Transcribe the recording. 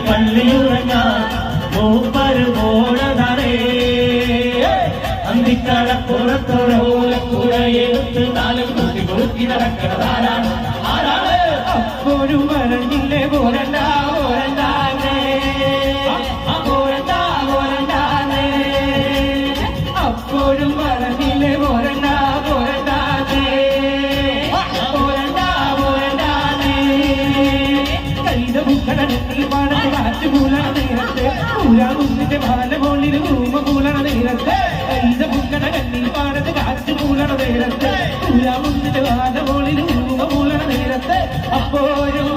പള്ളിയുറങ്ങാൻ മൂപ്പര് പോണതാണേ അന്തിക്കടപ്പുറത്തോടെ നാലും കൂട്ടി കൊടുക്കി നടക്കണതാരാണ് ആരാണ് അപ്പോഴും പറഞ്ഞില്ലേ പോരണ്ട പോരണ്ടാനേ പോരണ്ട പോരണ്ടാനേ അപ്പോഴും പറഞ്ഞില്ലേ പോരണ്ട പോരണ്ടാനേ പോരണ്ട പോരണ്ടാനേ കൈത മുക്കടത്തിൽ പാടത്ത് കാറ്റ് പൂലണ നേരത്തെ പൂരാകുന്നിന്റെ പാല പോളിൽ റൂമ പൂലണ നേരത്തെ കൈത മുക്കട കണ്ണിൽ പാടത്ത് കാറ്റ് പൂലണ നേരത്തെ പൂരാകുന്നിന്റെ പാല പോളിൽ റൂമ പൂലണ നേരത്തെ അപ്പോഴും